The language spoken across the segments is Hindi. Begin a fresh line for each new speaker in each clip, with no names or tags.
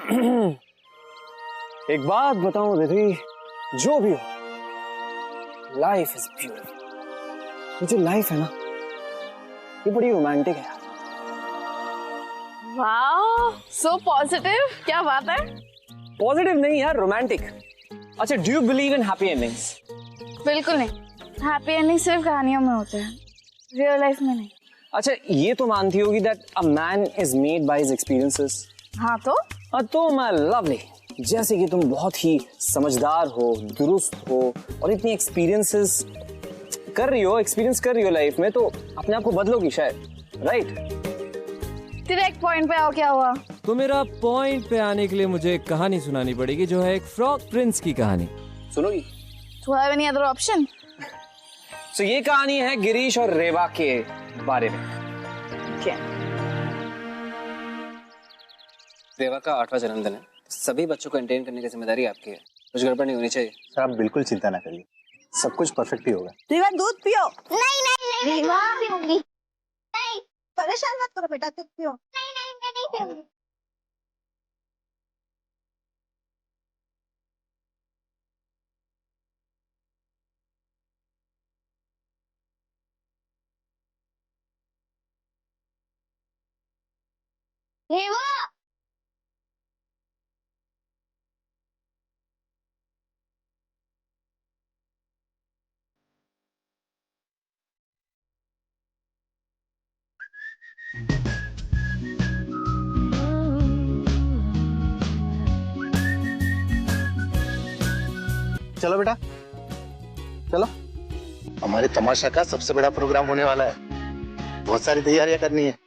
एक बात बताऊं रिधि, जो भी हो, लाइफ इज ब्यूटीफुल। ये जो लाइफ है ना, ये बड़ी रोमांटिक है।
Wow, so positive. क्या बात है?
पॉजिटिव नहीं यार, रोमांटिक। अच्छा, do you believe in happy endings?
बिल्कुल नहीं। हैप्पी एंडिंग सिर्फ कहानियों में होते हैं, रियल लाइफ में नहीं।
अच्छा, ये तो मानती होगी that a man is made by his experiences.
हाँ
तो माय लवली, जैसे कि तुम बहुत ही समझदार हो, दुरुस्त हो और इतनी एक्सपीरियंसेस कर रही हो लाइफ में, तो अपने आप को बदलोगी शायद, राइट?
डायरेक्ट पॉइंट पे आओ, क्या हुआ?
तो मेरा पॉइंट पे आने के लिए मुझे एक कहानी सुनानी पड़ेगी, जो है एक फ्रॉग प्रिंस की कहानी।
सुनोगी?
तो हैव एनी अदर ऑप्शन?
तो ये कहानी है गिरीश और रेवा के बारे में।
क्या?
रेवा का 8वां जन्मदिन है, सभी बच्चों को एंटरटेन करने की जिम्मेदारी आपकी है, कुछ गड़बड़ नहीं होनी चाहिए।
सर आप बिल्कुल चिंता ना करिए, सब कुछ परफेक्ट ही होगा।
रेवा दूध पियो।
नहीं रेवा पीऊंगी। नहीं,
परेशान मत करो बेटा, दूध पियो।
नहीं मैं नहीं पीऊंगी। रेवा
चलो बेटा चलो, हमारे तमाशा का सबसे बड़ा प्रोग्राम होने वाला है, बहुत सारी तैयारियां करनी है।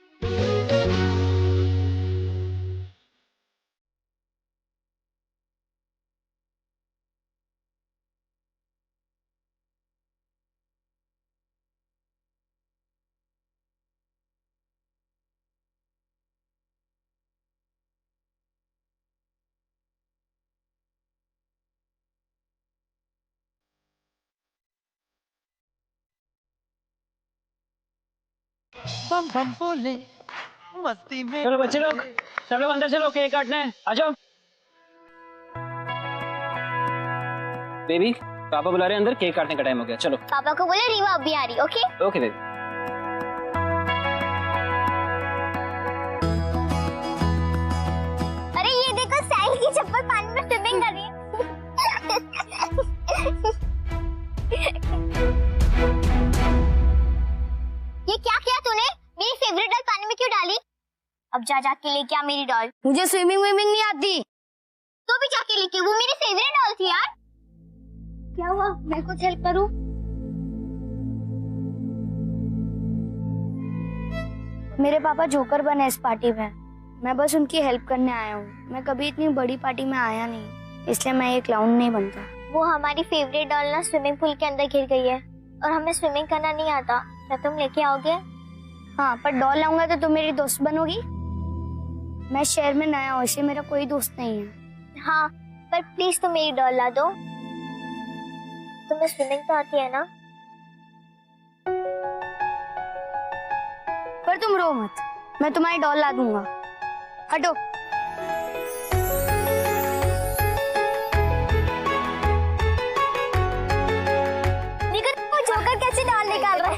बम बम बोले मस्ती में।
चलो बच्चे लोग, सब लोग अंदर चलो, केक काटना है, आ जाओ। बेबी, पापा बुला रहे हैं अंदर, केक काटने का टाइम हो गया, चलो।
पापा को बोले रीवा अभी आ रही। Okay
okay baby.
अरे ये देखो, साहिल की चप्पल पानी में स्विमिंग कर रही है। ये क्या किया तूने? मेरी फेवरेट डॉल पानी में क्यों डाली? अब जा जाके लेके आ मेरी डॉल।
मुझे स्विमिंग नहीं आती।
तो भी जाके लेके, वो मेरी फेवरेट डॉल थी यार। क्या हुआ? मैं कुछ हेल्प करूं?
मेरे पापा जोकर बने इस पार्टी में, मैं बस उनकी हेल्प करने आया हूँ। मैं कभी इतनी बड़ी पार्टी में आया नहीं, इसलिए मैं ये क्लाउन नहीं बनता।
वो हमारी फेवरेट डॉल ना स्विमिंग पूल के अंदर गिर गई है और हमें स्विमिंग करना नहीं आता। क्या तुम लेके आओगे?
हाँ, पर डॉल लाऊंगा तो तुम मेरी दोस्त बनोगी। मैं शहर में नया हूँ, इसलिए मेरा कोई दोस्त नहीं है।
हाँ, पर प्लीज तुम मेरी डॉल ला दो। तुम्हें स्विमिंग तो आती है ना?
पर तुम रो मत, मैं तुम्हारी डॉल ला दूंगा। हटो।
वो जोकर कैसे डॉल निकाल रहा है?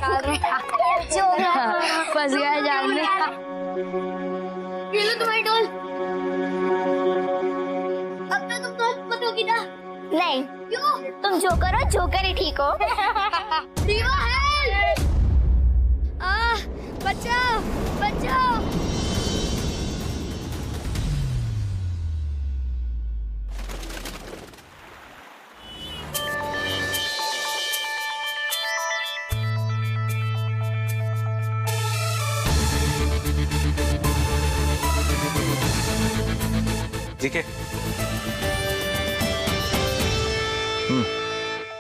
जोकर
फंस गया जाल में।
ये लो तुम्हारी डॉल। अब तो तुम दोस्त बनोगी ना? नहीं। क्यों? तुम जोकर हो, जोकर ही ठीक हो। रीवा हेल्प!
बचाओ बचाओ।
ठीक है।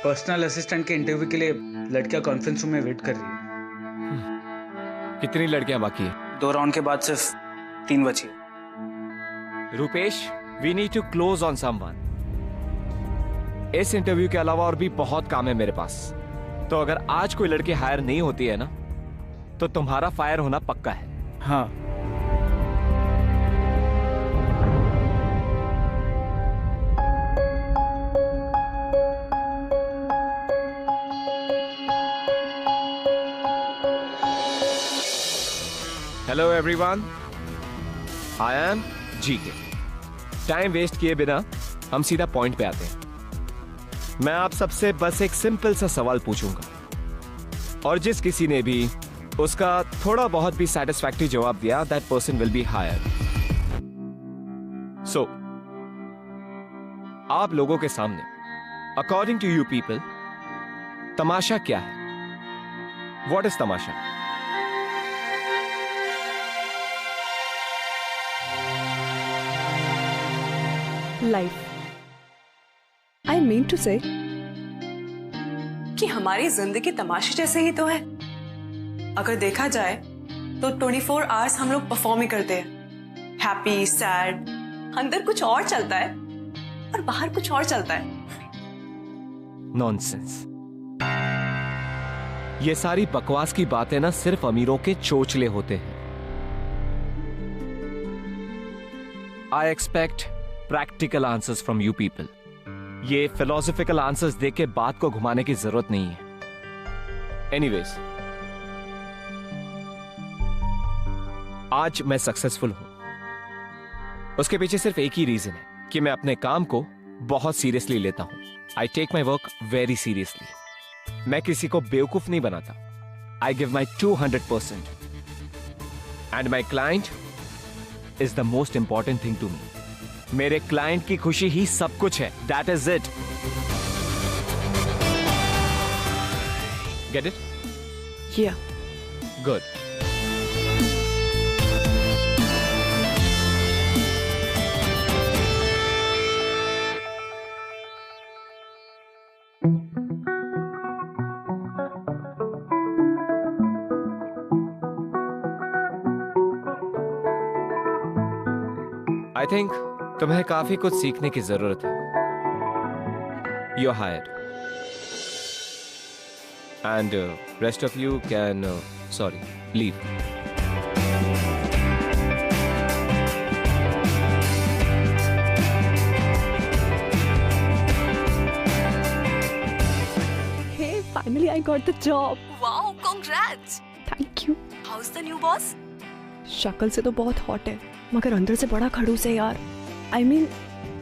पर्सनल असिस्टेंट के इंटरव्यू के लिए लड़कियां कॉन्फ्रेंस रूम में वेट कर रही है।
कितनी लड़कियां बाकी है?
2 राउंड के बाद सिर्फ 3 बची।
Rupesh, we need to close on someone. इस इंटरव्यू के अलावा और भी बहुत काम है मेरे पास। तो अगर आज कोई लड़की हायर नहीं होती है ना, तो तुम्हारा फायर होना पक्का है।
हाँ,
hello everyone, I am G K. Time waste किए बिना हम सीधा पॉइंट पे आते हैं। मैं आप सबसे बस एक सिंपल सा सवाल पूछूंगा और जिस किसी ने भी उसका थोड़ा बहुत भी सैटिस्फैक्टरी जवाब दिया, that person will be hired. So आप लोगों के सामने, अकॉर्डिंग टू यू पीपल, तमाशा क्या है? What is tamasha?
Life. I mean to say कि हमारी जिंदगी तमाशे जैसे ही तो है। अगर देखा जाए तो 24 आवर्स हम लोग परफॉर्म ही करते हैं। हैप्पी, सैड, अंदर कुछ और चलता है और बाहर कुछ और चलता है।
नॉनसेंस। ये सारी बकवास की बातें ना सिर्फ अमीरों के चोचले होते हैं। I expect practical answers from you people. ये फिलोसॉफिकल आंसर्स देख के बात को घुमाने की जरूरत नहीं है। एनीवेज, आज मैं सक्सेसफुल हूं। उसके पीछे सिर्फ एक ही रीजन है कि मैं अपने काम को बहुत सीरियसली लेता हूं। I take my work very seriously. मैं किसी को बेवकूफ नहीं बनाता। I give my 200%। And my client is the most important thing to me. मेरे क्लाइंट की खुशी ही सब कुछ है। That is it. Get it?
Yeah
good. I think तुम्हें काफी कुछ सीखने की जरूरत है। You are hired and rest of you can leave.
Hey, finally I got the job. Wow, congrats. Thank you. How's the new boss? शक्ल से तो बहुत हॉट है मगर अंदर से बड़ा खड़ूस है यार। I mean,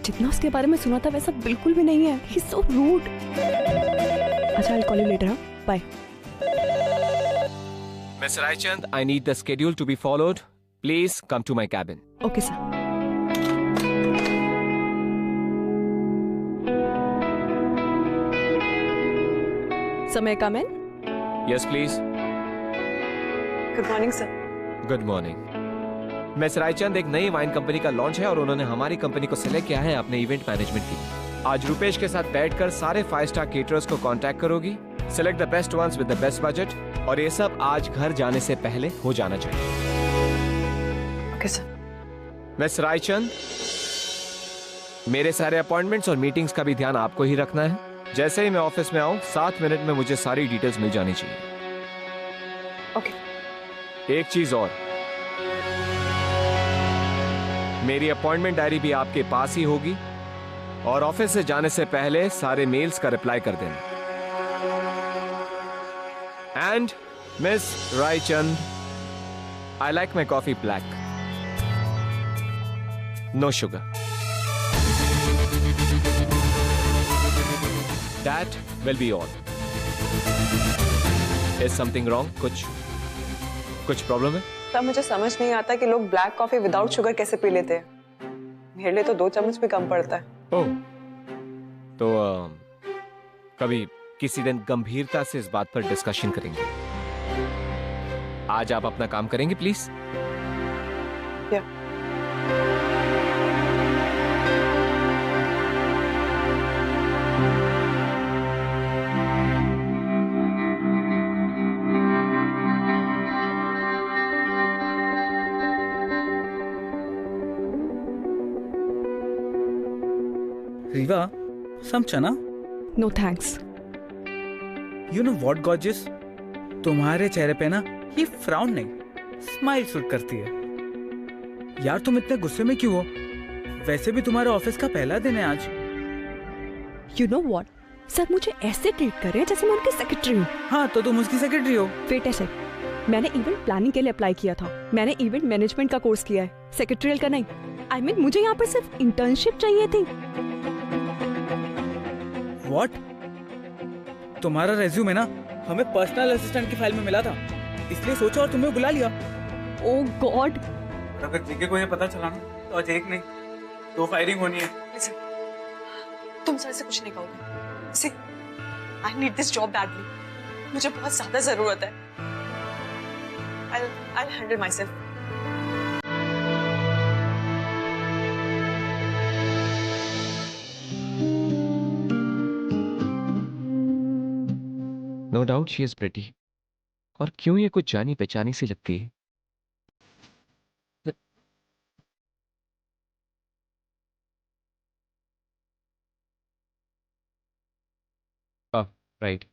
जितना उसके बारे में सुना था वैसा बिल्कुल भी नहीं है। He's so rude. अच्छा, I'll call you later. हाँ, bye.
Miss Raichand, I need the schedule to be followed. Please come to my cabin.
Okay, sir. So may I come in?
Yes, please.
Good morning, sir.
Good morning. Miss Raichand, एक नई वाइन कंपनी का लॉन्च है और उन्होंने हमारी कंपनी को सिलेक्ट किया है अपने इवेंट मैनेजमेंट के लिए। आज रुपेश के साथ बैठकर सारे 5 स्टार केटरर्स को कांटेक्ट करोगी, select the best ones with the best budget, और ये सब आज घर जाने से पहले हो जाना चाहिए।
Okay sir.
मिस रायचंद, मेरे सारे अपॉइंटमेंट्स और मीटिंग्स का भी ध्यान आपको ही रखना है। जैसे ही मैं ऑफिस में आऊं 7 मिनट में मुझे सारी डिटेल्स मिल जानी चाहिए।
ओके।
एक चीज और, मेरी अपॉइंटमेंट डायरी भी आपके पास ही होगी और ऑफिस से जाने से पहले सारे मेल्स का रिप्लाई कर देना। And miss Raichand, I like my coffee black, no sugar. That will be all. Is something wrong? कुछ प्रॉब्लम है?
तब मुझे समझ नहीं आता कि लोग ब्लैक कॉफी विदाउट शुगर कैसे पी लेते हैं। मेरे लिए तो 2 चम्मच भी कम पड़ता है।
ओह, तो कभी किसी दिन गंभीरता से इस बात पर डिस्कशन करेंगे। आज आप अपना काम करेंगे प्लीज?
या।
Rewa, some chana?
No thanks.
You know what, gorgeous? तुम्हारे चेहरे पे ना ये फ्राउन नहीं, स्माइल सूट करती है। यार तुम इतने गुस्से में क्यों हो? वैसे भी तुम्हारे ऑफिस का पहला दिन है आज।
You know what? सर मुझे ऐसे ट्रीट कर रहे हैं जैसे मैं उनकी सेक्रेटरी हूँ।
हाँ, तो तुम उसकी सेक्रेटरी हो।
वेट अ सेक।
मैंने इवेंट प्लानिंग के लिए अप्लाई किया था, मैंने इवेंट मैनेजमेंट का कोर्स किया है, सेक्रेटरियल का नहीं। I mean, मुझे यहाँ पर सिर्फ इंटर्नशिप चाहिए थी।
What? तुम्हारा रेज्यूमे ना हमें पर्सनल असिस्टेंट की फाइल में मिला था, इसलिए सोचा और तुम्हें बुला लिया।
ओह गॉड।
अगर जीके को ये पता चला ना तो आज एक नहीं 2 फायरिंग होनी है।
तुम सर से कुछ नहीं कहोगे। I need this job badly, मुझे बहुत ज्यादा जरूरत है। I'll handle myself.
No doubt she is pretty. और क्यों ये कुछ जानी पहचानी सी लगती है। Right.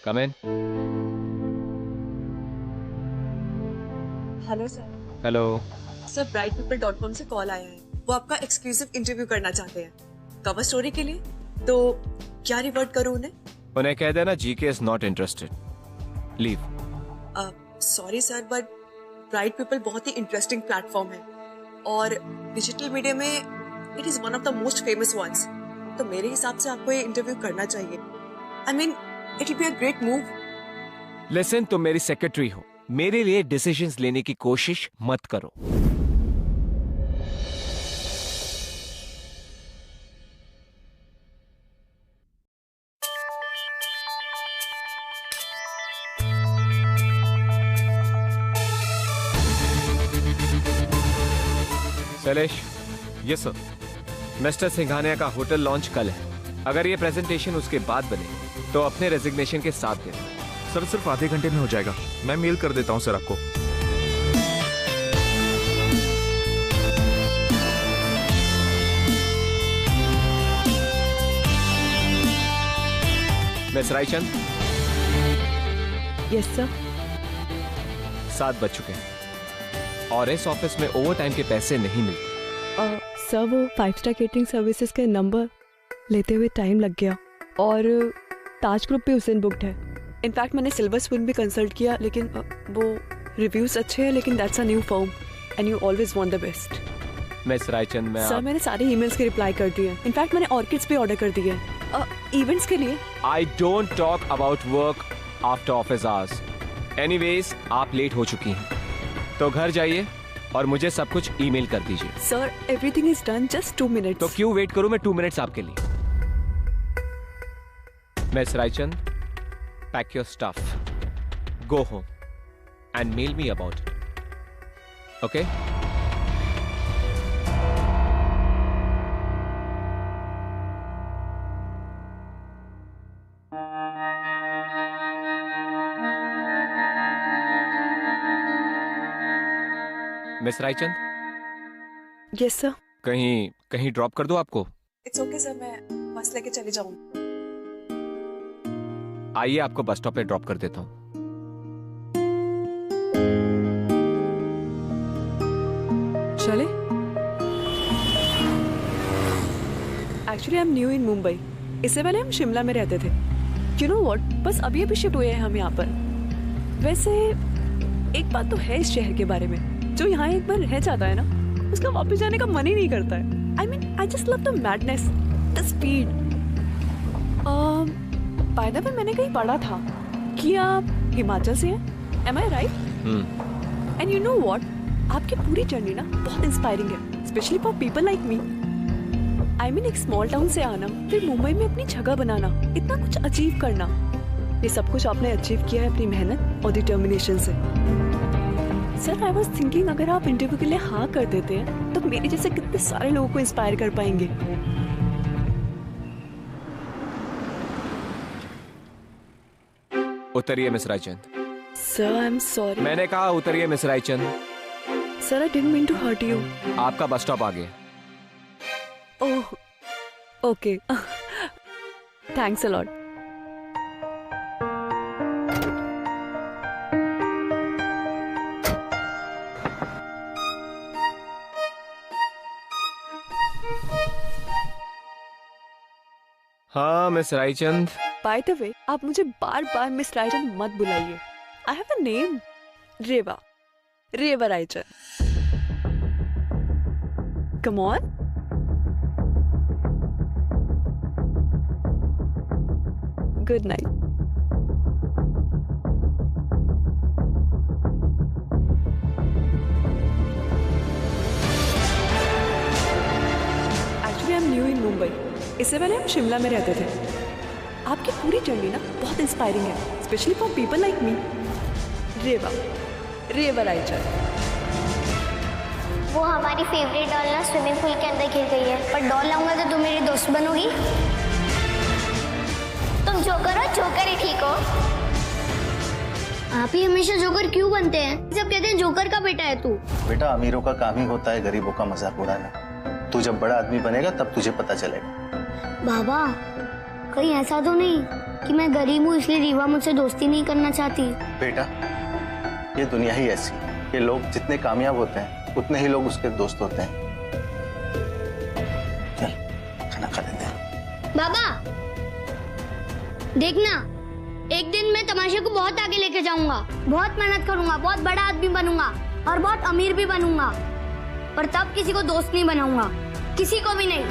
Come in.
Hello sir.
Hello
sir, brightpeople.com से कॉल आया है। वो आपका एक्सक्लूसिव इंटरव्यू करना चाहते हैं कवर स्टोरी के लिए। तो क्या रिवर्ट करूं उन्हें?
उन्हें कह देना G K is not interested, leave.
Sorry sir, but Bright People बहुत ही इंटरेस्टिंग प्लेटफॉर्म है और डिजिटल मीडिया में it is one of the most famous ones. तो मेरे हिसाब से आपको ये इंटरव्यू करना चाहिए। I mean, it will be a great move.
Listen, तुम मेरी सेक्रेटरी हो, मेरे लिए डिसीजंस लेने की कोशिश मत करो। Shailesh. Yes sir. Mister Singhania का होटल लॉन्च कल है। अगर ये प्रेजेंटेशन उसके बाद बने तो अपने रेजिग्नेशन के साथ दे।
सर सिर्फ आधे घंटे में हो जाएगा, मैं मेल कर देता हूँ सर आपको।
मिस रायचंद।
Yes sir.
7 बज चुके हैं और इस ऑफिस में ओवर टाइम के पैसे नहीं मिलते।
सर, वो 5 स्टार केटरिंग सर्विसेज के नंबर लेते हुए टाइम लग गया और ताज ग्रुप भी उस दिन बुक्ड है। इनफैक्ट मैंने सिल्वर स्पून भी कंसल्ट किया, लेकिन वो रिव्यूज अच्छे हैं, लेकिन that's a new firm and you always want the best.
Miss Raichand, मैं
सर मैंने सारे ईमेल्स के रिप्लाई कर दिए। इनफैक्ट मैंने ऑर्किड्स भी ऑर्डर कर दिए इवेंट्स के लिए।
I don't talk about work after office hours. Anyways, आप लेट हो चुकी हैं, तो घर जाइए और मुझे सब कुछ ईमेल कर दीजिए।
Sir, everything is done, just 2 minutes.
तो क्यों वेट करूं मैं 2 मिनट्स आपके लिए। Miss Raichand, pack your stuff, go home and mail me about it. Okay? Miss Raichand.
Yes sir.
कहीं ड्रॉप कर दो आपको।
इट्स ओके सर, मैं बस लेके चली जाऊंगी।
आइए, आपको बस स्टॉप पे ड्रॉप कर देता हूँ।
चले? Actually I am new in Mumbai. इससे पहले हम शिमला में रहते थे। यू नो व्हाट, बस अभी अभी शिफ्ट हुए हैं हम यहाँ पर। वैसे एक बात तो है इस शहर के बारे में, जो यहाँ एक बार रह जाता है ना, उसका वापस जाने का मन ही नहीं करता है। I mean, I just love the madness, the speed. By the way, मैंने कहीं पढ़ा था कि आप हिमाचल से हैं। Am I right? And you know what, आपकी पूरी जर्नी ना बहुत इंस्पायरिंग है, specially for people like me. I mean, एक स्मॉल टाउन से आना, फिर मुंबई में अपनी जगह बनाना, इतना कुछ अचीव करना, ये सब कुछ आपने अचीव किया है अपनी मेहनत और डिटर्मिनेशन से। सर, आई वॉज थिंकिंग, अगर आप इंटरव्यू के लिए हाँ कर देते हैं तो मेरे जैसे कितने सारे लोगों को इंस्पायर कर पाएंगे।
उतरिए miss Raichand.
Sir, I am sorry.
मैंने कहा उतरिए miss Raichand.
Sir, I didn't mean to hurt you.
आपका बस स्टॉप आ गया।
Oh, okay, thanks a lot.
हाँ miss Raichand.
By the way, आप मुझे बार बार मिस रायचंद मत बुलाइए। I have a name, Reva, Reva Raichand. Come on. Good night. Actually I am new in Mumbai. इससे पहले हम शिमला में रहते थे। आपकी पूरी जर्नी ना बहुत इंस्पायरिंग है, specially for people like me. Reva, Reva Raichand.
वो हमारी फेवरेट डॉल ना स्विमिंग पूल के अंदर गिर गई है, पर डॉल लाऊंगा तो तुम मेरी दोस्त बनोगी। तुम जोकर हो, जोकर ही ठीक हो। आप ही हमेशा जोकर क्यों बनते हैं? सब कहते हैं जोकर का बेटा है तू।
बेटा, अमीरों का काम ही होता है गरीबों का मजाक उड़ाना। तू जब बड़ा आदमी बनेगा तब तुझे पता चलेगा।
बाबा, कहीं ऐसा तो नहीं कि मैं गरीब हूँ इसलिए रीवा मुझसे दोस्ती नहीं करना चाहती?
बेटा, ये दुनिया ही ऐसी है कि लोग जितने कामयाब होते हैं उतने ही लोग उसके दोस्त होते हैं। चल खाना खा लेते हैं।
बाबा देखना, एक दिन मैं तमाशे को बहुत आगे लेके जाऊंगा। बहुत मेहनत करूंगा, बहुत बड़ा आदमी बनूंगा और बहुत अमीर भी बनूंगा, पर तब किसी को दोस्त नहीं बनाऊंगा, किसी को भी नहीं।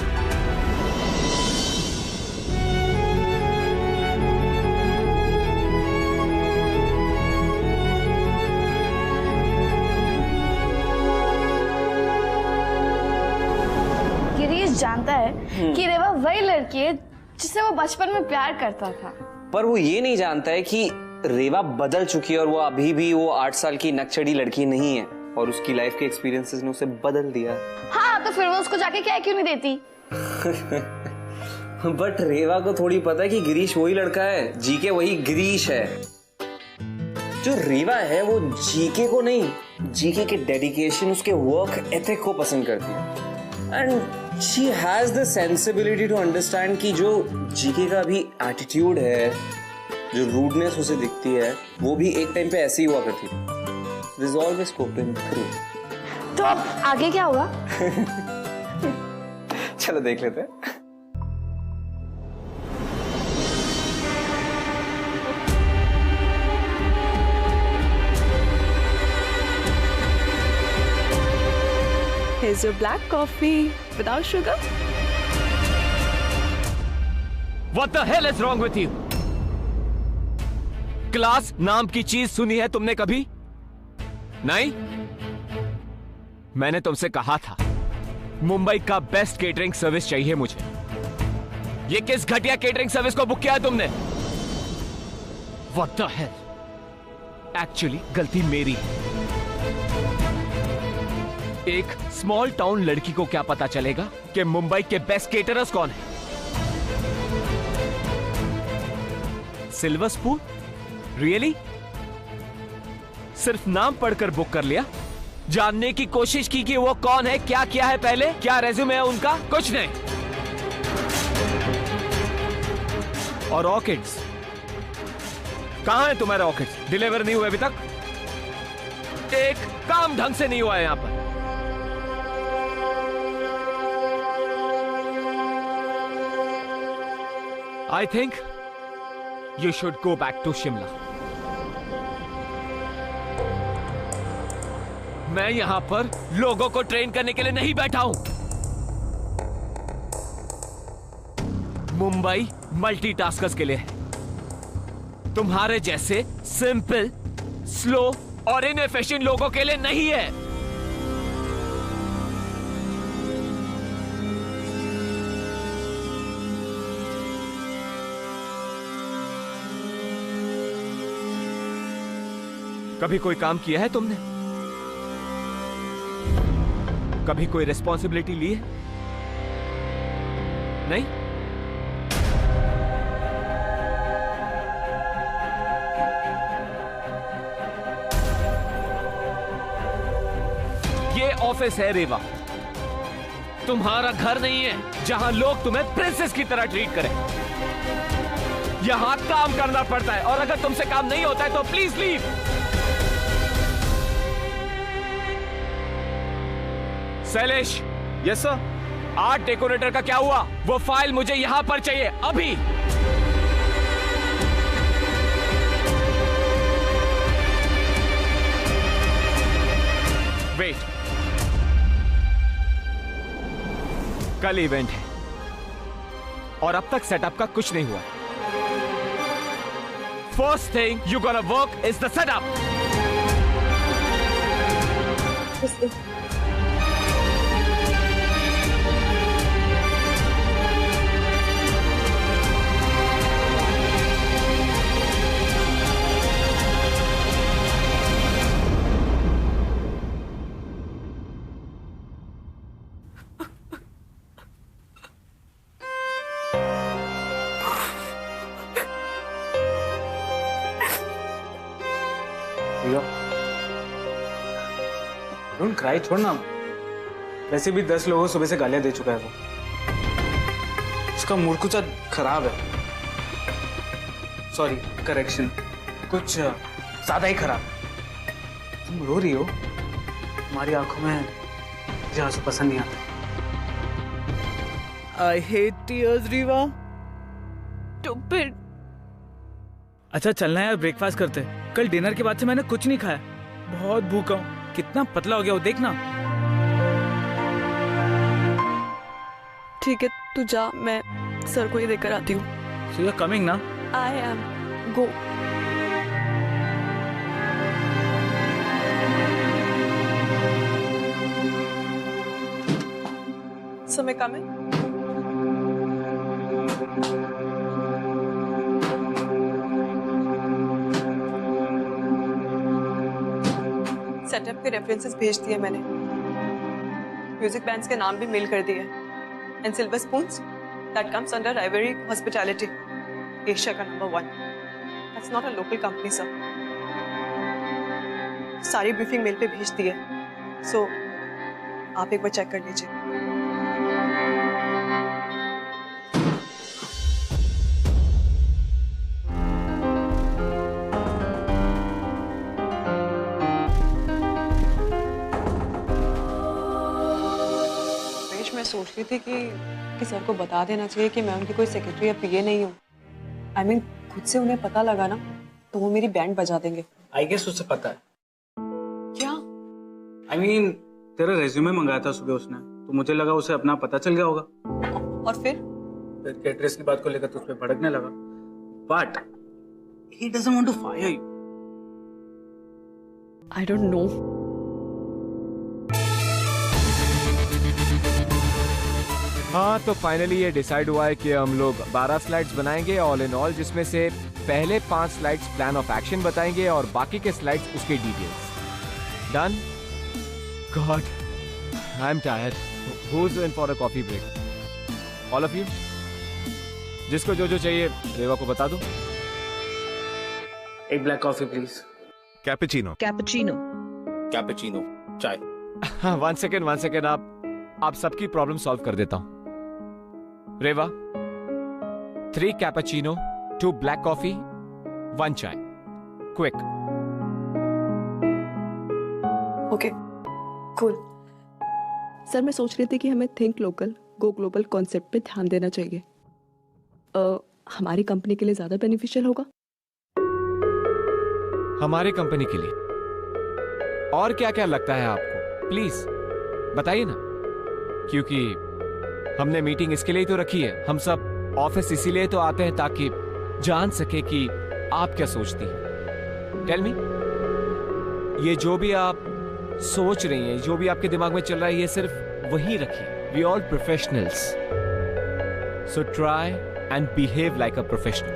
गिरीश जानता है कि रेवा वही लड़की है जिससे वो बचपन में प्यार करता था,
पर वो ये नहीं जानता है कि रेवा बदल चुकी है और वो अभी भी वो 8 साल की नकचड़ी लड़की नहीं है और उसकी लाइफ के एक्सपीरियंसेस ने उसे बदल दिया।
हाँ, तो फिर वो उसको जाके क्या क्यों नहीं देती?
बट रेवा को थोड़ी पता है कि गिरीश वही लड़का है, जीके वही गिरीश है। जो रेवा है वो जीके को नहीं, जीके के डेडिकेशन, उसके वर्क एथिक को पसंद करती है। And she has the sensibility to understand कि जो जीके का भी एटीट्यूड है, जो रूडनेस उसे दिखती है, वो भी एक टाइम पे ऐसी ही हुआ करती थी। This is always spoken through.
तो अब आगे क्या हुआ?
चलो देख लेते हैं।
Here's your black coffee without sugar.
What the hell is wrong with you? Class नाम की चीज सुनी है तुमने कभी? नहीं? मैंने तुमसे कहा था मुंबई का बेस्ट केटरिंग सर्विस चाहिए मुझे। ये किस घटिया केटरिंग सर्विस को बुक किया है तुमने? What the hell? एक्चुअली गलती मेरी है। एक स्मॉल टाउन लड़की को क्या पता चलेगा कि मुंबई के बेस्ट केटरर्स कौन है? Silver spoon? रियली? सिर्फ नाम पढ़कर बुक कर लिया? जानने की कोशिश की कि वो कौन है, क्या किया है पहले, क्या रेज्यूमे है उनका? कुछ नहीं। और ऑर्किड्स कहां है तुम्हारे ऑर्किड्स? डिलीवर नहीं हुए अभी तक? एक काम ढंग से नहीं हुआ है यहां पर। I think you should go back to Shimla. मैं यहां पर लोगों को ट्रेन करने के लिए नहीं बैठा हूं। मुंबई मल्टीटास्कर्स के लिए है, तुम्हारे जैसे सिंपल, स्लो और इनएफिशिएंट लोगों के लिए नहीं है। कभी कोई काम किया है तुमने? कभी कोई रिस्पॉन्सिबिलिटी ली है? नहीं? ये ऑफिस है रेवा, तुम्हारा घर नहीं है जहां लोग तुम्हें प्रिंसेस की तरह ट्रीट करें। यहां काम करना पड़ता है और अगर तुमसे काम नहीं होता है तो please leave. Shailesh.
Yes sir.
Art decorator का क्या हुआ? वो फाइल मुझे यहां पर चाहिए अभी। वेट, कल इवेंट है और अब तक सेटअप का कुछ नहीं हुआ। First thing you gonna work is the setup.
Don't cry, छोड़ ना। वैसे भी 10 लोगों को सुबह से गालियां दे चुका है वो। उसका मूड कुछ खराब है। सॉरी, करेक्शन, कुछ ज्यादा ही खराब। तुम रो रही हो, तुम्हारी आंखों में मुझे आंसू पसंद नहीं आते। I hate tears Rewa.
Stupid.
अच्छा चलना है यार, ब्रेकफास्ट करते हैं। कल डिनर के बाद से मैंने कुछ नहीं खाया, बहुत भूखा हूँ। कितना पतला हो गया वो देखना।
ठीक है, तू जा, मैं सर को ये देकर आती हूँ।
So you're coming ना?
I am. Go. So मैं coming? सेटअप के रेफरेंसेस भेज दिए मैंने, म्यूजिक बैंड्स के नाम भी मेल कर दिए, and silver spoons that comes under ivory hospitality, Asia का number 1। That's not a local company sir. सारी ब्रीफिंग मेल पे भेज दी है, सो आप एक बार चेक कर लीजिए। मैं सोच रही थी कि सर को बता देना चाहिए कि मैं उनकी कोई सेक्रेटरी या पीए नहीं हूँ। I mean, खुद से उन्हें पता लगा ना तो वो मेरी बैंड बजा देंगे।
आई गेस उसे पता है।
क्या?
I mean, तेरा रेज्यूमे मंगाया था सुबह उसने, तो मुझे लगा उसे अपना पता चल गया होगा।
और फिर
कैटरेस की बात को लेकर तो उस पर भड़कने लगा। But he doesn't want to fire you.
I don't know.
हाँ, तो फाइनली ये डिसाइड हुआ है कि हम लोग 12 स्लाइड्स बनाएंगे ऑल इन ऑल, जिसमें से पहले 5 स्लाइड्स प्लान ऑफ एक्शन बताएंगे और बाकी के स्लाइड्स उसके details. Done? God, I am tired. Who's in for a coffee break? All of you? जिसको जो जो चाहिए रेवा को बता दो।
एक black coffee please.
Cappuccino.
Cappuccino.
Cappuccino चाय।
हाँ, वन सेकेंड, आप सबकी प्रॉब्लम सॉल्व कर देता हूँ। रेवा, 3 कैपेचिनो, 2 ब्लैक कॉफी, 1 चाय, क्विक।
Okay, cool. सर मैं सोच रही थी कि हमें think local go global concept पे ध्यान देना चाहिए। हमारी कंपनी के लिए ज्यादा बेनिफिशियल होगा।
हमारी कंपनी के लिए और क्या क्या लगता है आपको? प्लीज बताइए ना, क्योंकि हमने मीटिंग इसके लिए ही तो रखी है। हम सब ऑफिस इसीलिए तो आते हैं ताकि जान सके कि आप क्या सोचती हैं। टेल मी, ये जो भी आप सोच रही हैं, जो भी आपके दिमाग में चल रहा है, ये सिर्फ वही रखिए। We all professionals, so try and behave like a professional.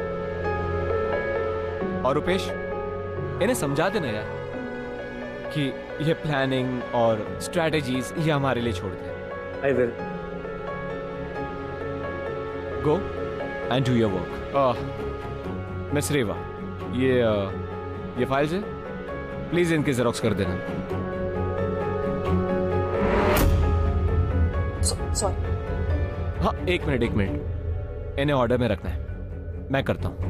और रुपेश, इन्हें समझा देना यार कि ये प्लानिंग और स्ट्रैटेजीज ये हमारे लिए छोड़ दें।
I will.
Go and do your work. Miss Reva, ये फाइल्स है, प्लीज इनकी जेरोक्स कर देना।
सॉरी।
हाँ, एक मिनट, इन्हें ऑर्डर में रखना है, मैं करता हूँ।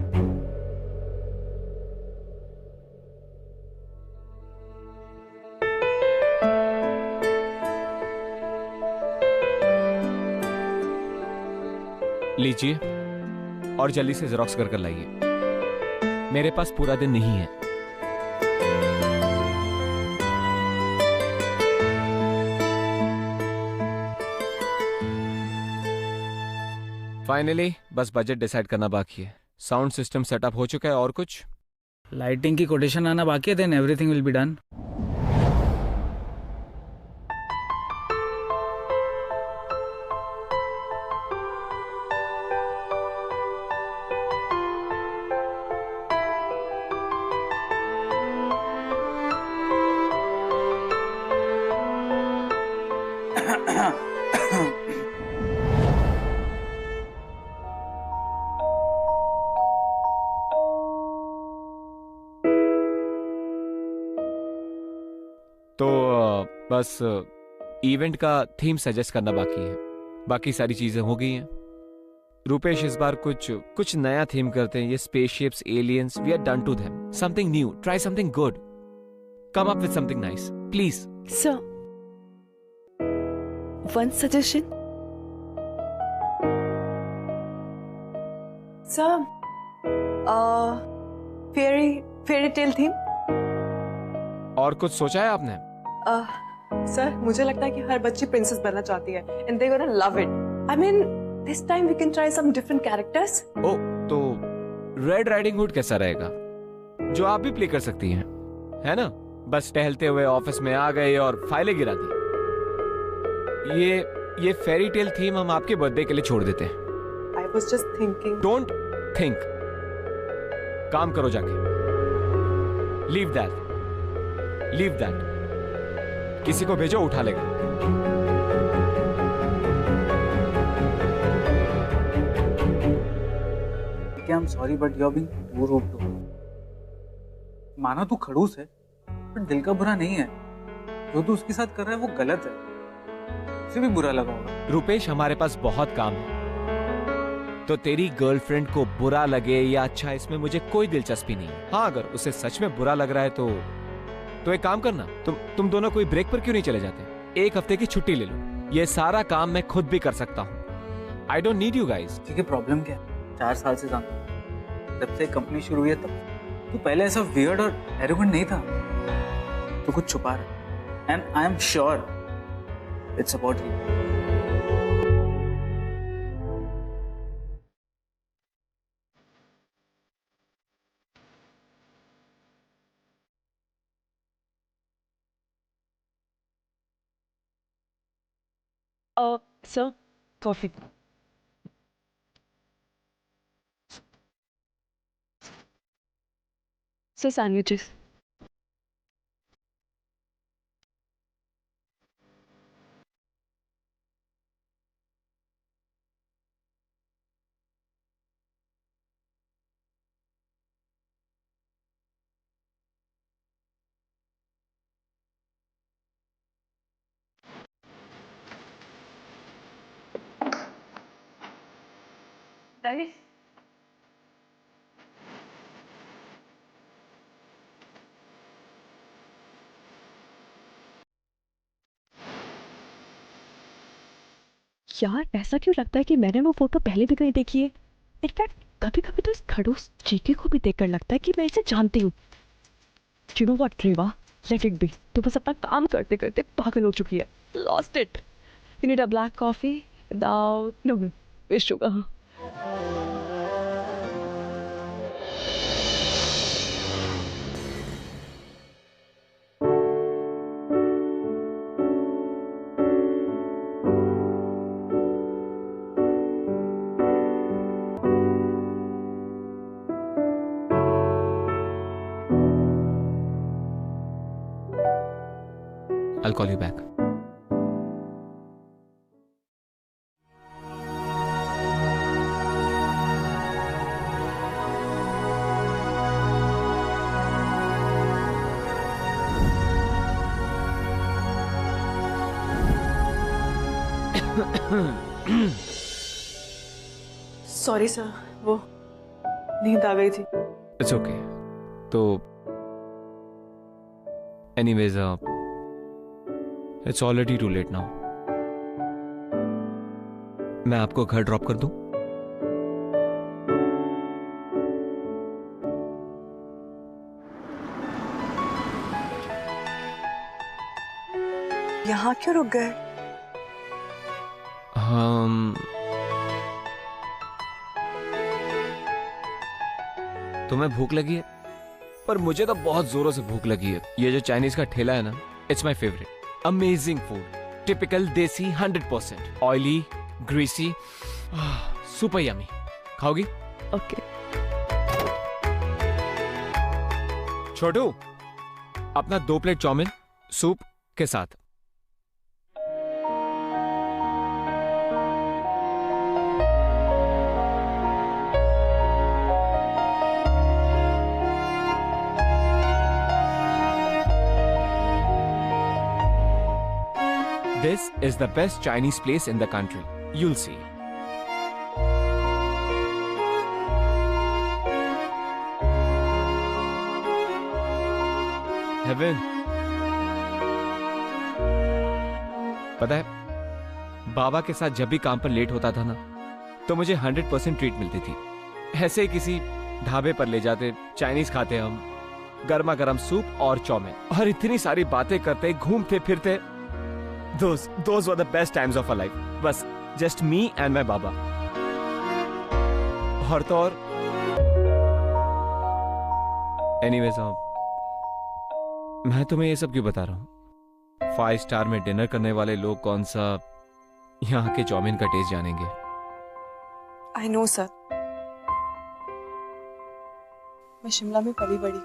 लीजिए और जल्दी से जेरोक्स कर लाइए, मेरे पास पूरा दिन नहीं है। फाइनली बस बजट डिसाइड करना बाकी है। साउंड सिस्टम सेटअप हो चुका है, और कुछ?
लाइटिंग की कोटेशन आना बाकी है, then everything will be done.
तो बस इवेंट का थीम सजेस्ट करना बाकी है, बाकी सारी चीजें हो गई हैं। रूपेश, इस बार कुछ नया थीम करते हैं। ये spaceships, aliens, we are done to them. Something new, try something good, come up with something nice please.
Sir, one suggestion. Sir, fairy tale theme.
और कुछ सोचा है आपने?
सर, मुझे लगता है कि हर बच्ची प्रिंसेस बनना चाहती है and they gonna love it. I mean, this time we can try some different characters.
Oh, तो रेड राइडिंग हुड कैसा रहेगा, जो आप भी प्ले कर सकती हैं, है ना? बस टहलते हुए ऑफिस में आ गए और फाइलें गिरा दी। ये फेरी टेल थीम हम आपके बर्थडे के लिए छोड़ देते हैं।
I was just thinking.
Don't think, काम करो जाके। लीव दैट, किसी को भेजो, उठा लेगा।
I am sorry but you are being too rude too. मानो तू खड़ूस है, पर दिल का बुरा नहीं है। जो तू उसके साथ कर रहा है वो गलत है, उसे भी बुरा लगा होगा।
रुपेश, हमारे पास बहुत काम है, तो तेरी गर्लफ्रेंड को बुरा लगे या अच्छा, इसमें मुझे कोई दिलचस्पी नहीं है। हाँ, अगर उसे सच में बुरा लग रहा है तो एक काम करना, तुम दोनों कोई ब्रेक पर क्यों नहीं चले जाते? 1 हफ्ते की छुट्टी ले लो, ये सारा काम मैं खुद भी कर सकता हूँ। I don't need you guys.
ठीक है, प्रॉब्लम क्या है? 4 साल से जानता हूँ, जब से कंपनी शुरू हुई है तब। तू पहले ऐसा वियर्ड और एरोगेंट नहीं था, तू कुछ छुपा रहा है। And I am sure it's about you.
Sir, coffee. Sir, sandwiches. Nice. यार, ऐसा क्यों लगता है कि मैंने वो फोटो पहले भी कहीं देखी है? इनफैक्ट कभी कभी तो इस खड़ूस चीके को भी देखकर लगता है कि मैं इसे जानती हूँ। You know what, Rewa? Let it be. तो बस अपना काम करते करते पागल हो चुकी है। Lost it. You need a black coffee without with sugar.
I'll call you back.
Sorry sir, वो नींद आ गई थी।
It's okay. तो anyways, it's already too late now. मैं आपको घर ड्रॉप कर दूं?
यहाँ क्यों रुक गए?
तुम्हें भूख लगी है, पर मुझे तो बहुत जोरों से भूख लगी है। ये जो चाइनीज का ठेला है ना, it's my favourite. Amazing food, typical desi, 100% oily, greasy, super yummy. खाओगी?
ओके।
छोटू, अपना 2 प्लेट चाउमीन सूप के साथ। This is the best Chinese place in the country. You'll see. Heaven. पता है, बाबा के साथ जब भी काम पर लेट होता था ना, तो मुझे 100% ट्रीट मिलती थी। ऐसे ही किसी ढाबे पर ले जाते, चाइनीज खाते हम, गर्मा गर्म सूप और चाउमीन, और इतनी सारी बातें करते, घूमते फिरते। Those were the best times of our life. बस just me and my बाबा। और तो और anyways, मैं तुम्हें ये सब क्यों बता रहा हूँ? 5 स्टार में डिनर करने वाले लोग कौन सा यहाँ के चाउमीन का टेस्ट जानेंगे?
आई नो सर, मैं शिमला में पली बड़ी,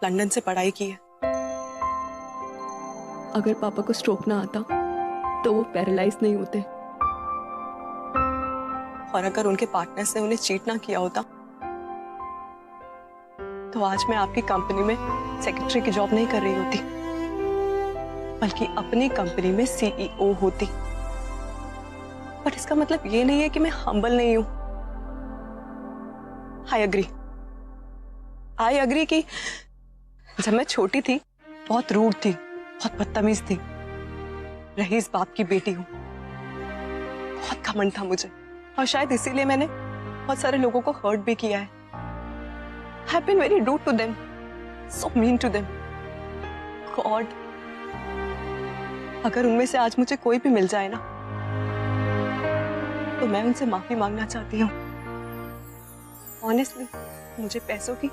लंदन से पढ़ाई की है। अगर पापा को स्ट्रोक ना आता तो वो पैरालाइज नहीं होते, और अगर उनके पार्टनर्स ने उन्हें चीट ना किया होता तो आज मैं आपकी कंपनी में सेक्रेटरी की जॉब नहीं कर रही होती, बल्कि अपनी कंपनी में सीईओ होती। पर इसका मतलब ये नहीं है कि मैं हम्बल नहीं हूं। आई अग्री कि जब मैं छोटी थी बहुत रूड थी, बहुत बदतमीज थी। रईस बाप की बेटी हूं, बहुत घमंड था मुझे, और शायद इसीलिए मैंने बहुत सारे लोगों को हर्ट भी किया है। I've been very rude to them, so mean to them. God, अगर उनमें से आज मुझे कोई भी मिल जाए ना, तो मैं उनसे माफी मांगना चाहती हूँ। Honestly, मुझे पैसों की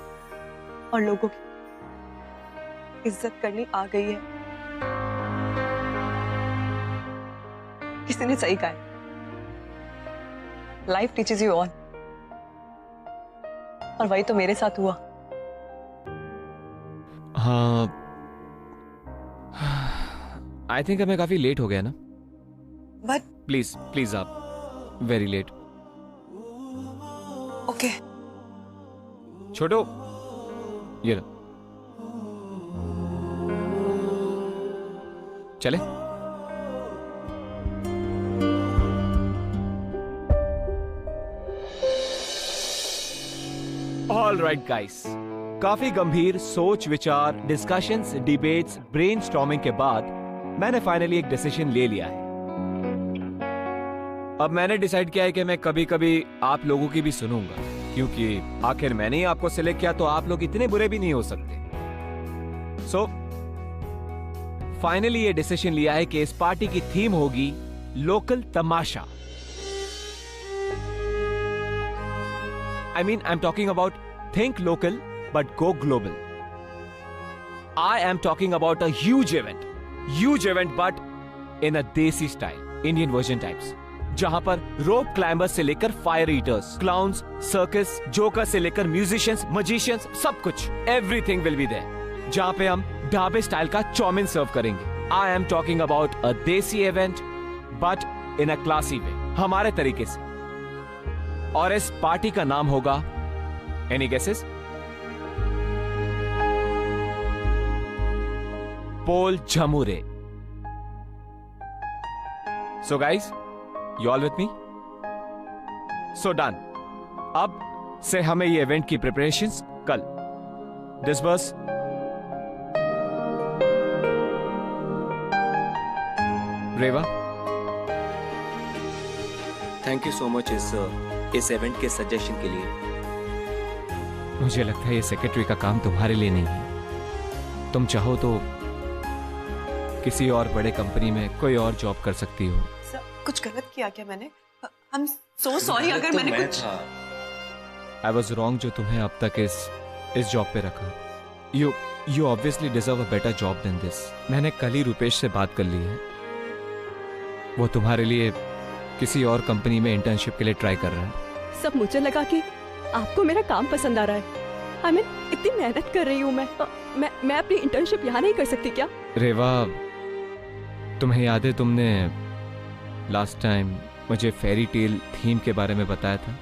और लोगों की इज्जत करनी आ गई है। किसी ने सही कहा है, लाइफ टीचेस यू ऑल, और वही तो मेरे साथ हुआ।
हाँ, आई थिंक मैं काफी लेट हो गया ना।
बट
प्लीज आप वेरी लेट।
ओके
छोटो, ये लो, चले। ऑल राइट गाइस, काफी गंभीर सोच विचार, डिस्कशंस, डिबेट्स, ब्रेनस्टॉर्मिंग के बाद मैंने फाइनली एक डिसीजन ले लिया है। अब मैंने डिसाइड किया है कि मैं कभी कभी आप लोगों की भी सुनूंगा, क्योंकि आखिर मैंने ही आपको सिलेक्ट किया, तो आप लोग इतने बुरे भी नहीं हो सकते। सो फाइनली ये डिसीजन लिया है कि इस पार्टी की थीम होगी local Tamasha. I mean, I'm talking about think local but go global. I am talking about a huge event but in a desi style, Indian version types, जहां पर रोप क्लाइंबर्स से लेकर fire eaters, clowns, circus, joker से लेकर म्यूजिशियंस, मजिशियंस, सब कुछ, एवरीथिंग विल बी देयर। जहां पे हम ढाबे स्टाइल का चाउमीन सर्व करेंगे। I am talking about a desi event but in a classy way, हमारे तरीके से। और इस पार्टी का नाम होगा, एनी गेसेस? पोल झमुरे। So guys, you all with me? So done. अब से हमें ये इवेंट की प्रिपरेशंस कल। Disburse. Reva,
thank you so much इस इवेंट के सजेशन के लिए।
मुझे लगता है ये सेक्रेटरी का काम तुम्हारे लिए नहीं है। तुम चाहो तो किसी और बड़े कंपनी में कोई और जॉब कर सकती हो।
सर, कुछ गलत किया क्या मैंने? आई एम सो सॉरी अगर मैंने कुछ।
आई वॉज रॉन्ग जो तुम्हें अब तक इस जॉब पे रखा। You obviously deserve a better job than this. मैंने कल ही रुपेश से बात कर ली है, वो तुम्हारे लिए किसी और कंपनी में इंटर्नशिप के लिए ट्राई कर रहा है।
सब मुझे लगा कि आपको मेरा काम पसंद आ रहा है। आई मीन इतनी मेहनत कर रही हूँ मैं अपनी इंटर्नशिप यहाँ नहीं कर सकती क्या?
रेवा, तुम्हें याद है तुमने लास्ट टाइम मुझे फेरी टेल थीम के बारे में बताया था?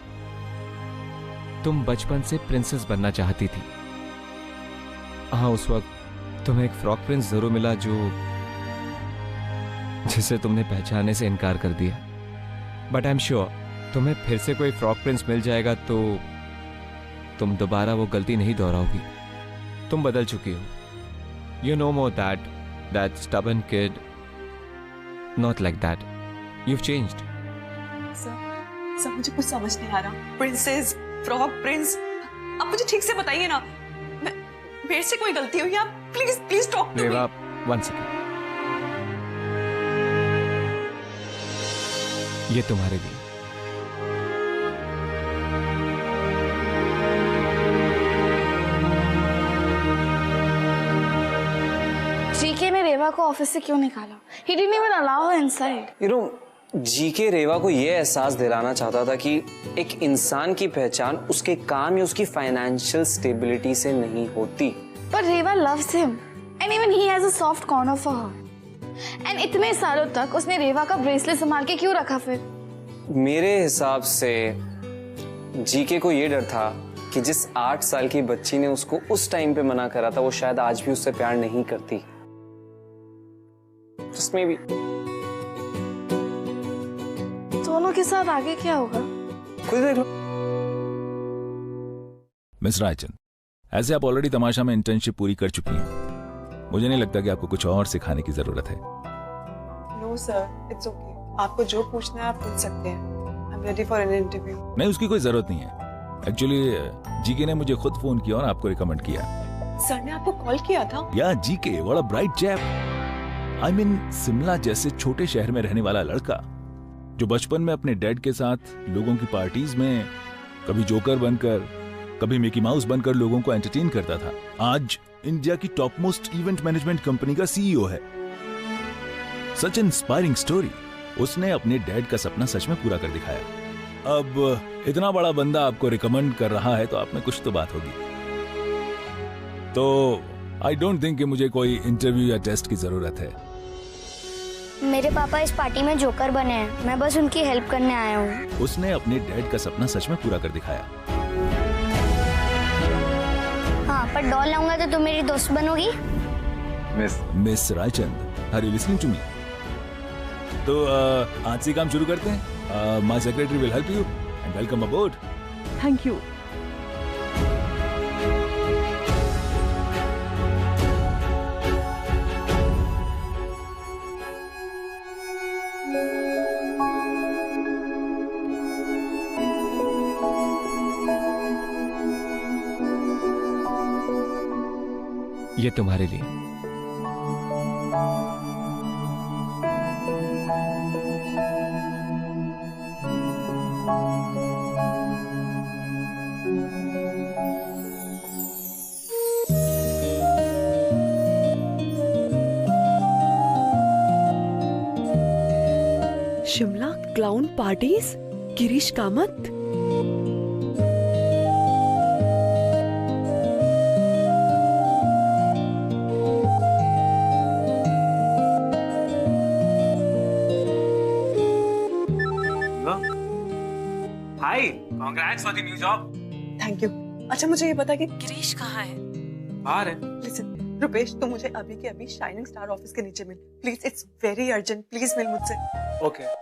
तुम बचपन से प्रिंसेस बनना चाहती थी। हाँ, उस वक्त तुम्हें एक फ्रॉक प्रिंस जरूर मिला जिसे तुमने पहचानने से इनकार कर दिया। बट आई एम श्योर तुम्हें फिर से कोई फ्रॉक प्रिंस मिल जाएगा तो तुम दोबारा वो गलती नहीं दोहराओगी। तुम बदल चुकी हो। You know more that stubborn kid, not like that. you've changed.
Sir मुझे कुछ समझ नहीं आ रहा। प्रिंसेस, फ्रॉक प्रिंस, आप मुझे ठीक से बताइए ना। मेरे से कोई गलती हुई? आप please talk to me.
One second, ये तुम्हारे लिए।
जीके ने रेवा को ऑफिस से क्यों निकाला? He didn't even allow her inside.
You know, जीके रेवा को यह एहसास दिलाना चाहता था कि एक इंसान की पहचान उसके काम या उसकी फाइनेंशियल स्टेबिलिटी से नहीं होती।
But Rewa loves him, and even he has a soft corner for her. And इतने सालों तक उसने रेवा का ब्रेसलेट संभाल के क्यों रखा फिर?
मेरे हिसाब से जीके को ये डर था कि जिस 8 साल की बच्ची ने उसको उस टाइम पे मना करा था, वो शायद आज भी उससे प्यार नहीं करती। Just maybe.
दोनों के साथ आगे क्या होगा?
खुद देख लो।
मिस रायचंद, ऐसे आप ऑलरेडी तमाशा में इंटर्नशिप पूरी कर चुकी हैं। मुझे नहीं लगता कि आपको कुछ और सिखाने की जरूरत है।
No sir, it's okay. आपको जो पूछना है आप पूछ सकते हैं। I am ready for an interview.
नहीं, उसकी कोई जरूरत नहीं है। एक्चुअली जीके ने मुझे खुद फोन किया और आपको रिकमेंड किया।
सर ने आपको कॉल किया था?
या GK, what a bright chap. I mean Shimla जैसे छोटे शहर में रहने वाला लड़का जो बचपन में अपने डैड के साथ लोगों की पार्टीज में कभी जोकर बनकर कभी मिकी माउस बनकर लोगों को एंटरटेन करता था, आज इंडिया की top most event management company का सीईओ है। सच इंस्पायरिंग स्टोरी। उसने अपने डैड का सपना सच में पूरा कर दिखाया। अब इतना बड़ा बंदा आपको रिकमेंड कर रहा है तो आप में कुछ तो बात होगी। तो आई डोंट थिंक कि मुझे कोई इंटरव्यू या टेस्ट की जरूरत है।
मेरे पापा इस पार्टी में जोकर बने हैं, मैं बस उनकी हेल्प करने आया हूँ।
उसने अपने डैड का सपना सच में पूरा कर दिखाया।
हाँ, पर डॉल लाऊंगा तो तुम मेरी दोस्त बनोगी?
Miss Raichand, are you listening to me? तो आज से काम शुरू करते हैं। My secretary will help you and welcome aboard.
Thank you.
ये तुम्हारे लिए।
Shimla clown parties, Girish Kamat.
Hi, congrats for the new job.
Thank you. अच्छा मुझे ये बता कि गिरीश कहाँ है?
बाहर है।
लिसन रुपेश, तू मुझे अभी के अभी शाइनिंग स्टार ऑफिस के नीचे मिल please. It's very urgent, please मिल मुझसे।
ओके।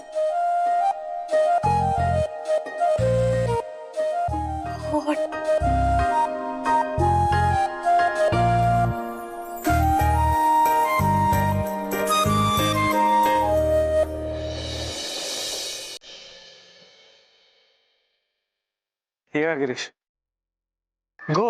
Here, Girish. Go.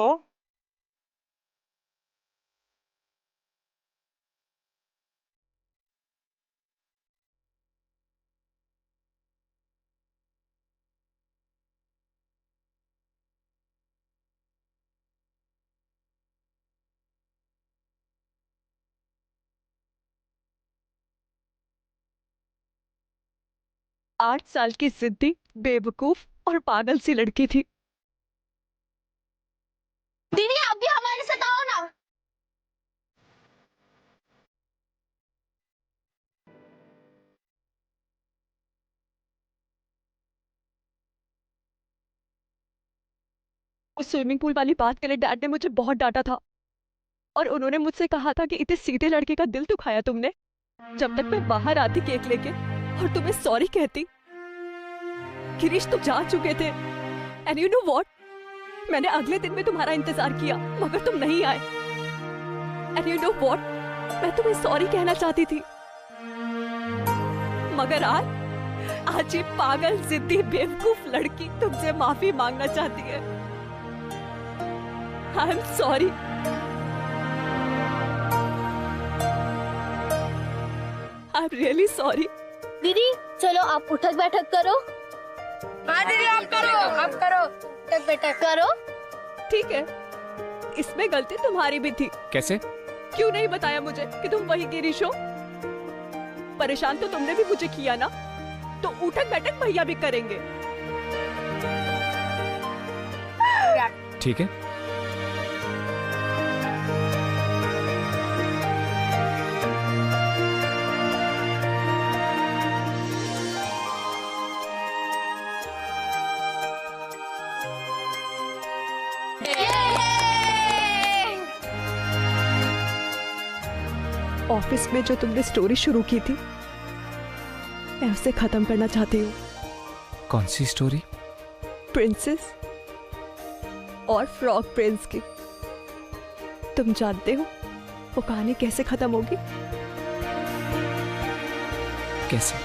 8 साल की जिद्दी, बेवकूफ और पागल सी लड़की थी।
दीदी आप भी हमारे साथ आओ ना।
उस स्विमिंग पूल वाली बात के लिए डैड ने मुझे बहुत डांटा था और उन्होंने मुझसे कहा था कि इतने सीधे लड़के का दिल दुखाया तुमने। जब तक मैं बाहर आती केक लेके और तुम्हें सॉरी कहती। गिरीश तुम जा चुके थे एंड यू नो व्हाट, मैंने अगले दिन में तुम्हारा इंतजार किया मगर तुम नहीं आए। एंड यू नो व्हाट, मैं तुम्हें सॉरी कहना चाहती थी मगर आज ये पागल जिद्दी बेवकूफ लड़की तुमसे माफी मांगना चाहती है। आई am sorry. I am really sorry.
दीदी चलो आप उठक बैठक करो।
हाँ दीदी आप करो, आप करो, उठक बैठक
करो।
ठीक है, इसमें गलती तुम्हारी भी थी।
कैसे?
क्यों नहीं बताया मुझे कि तुम वही गिरीश हो? परेशान तो तुमने भी मुझे किया ना, तो उठक बैठक भैया भी करेंगे।
ठीक है।
ऑफिस में जो तुमने स्टोरी शुरू की थी मैं उसे खत्म करना चाहती हूँ।
कौन सी स्टोरी?
प्रिंसेस और फ्रॉग प्रिंस की। तुम जानते हो वो कहानी कैसे खत्म होगी?
कैसे?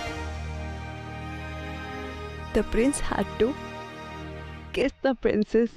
The prince had to kiss the princess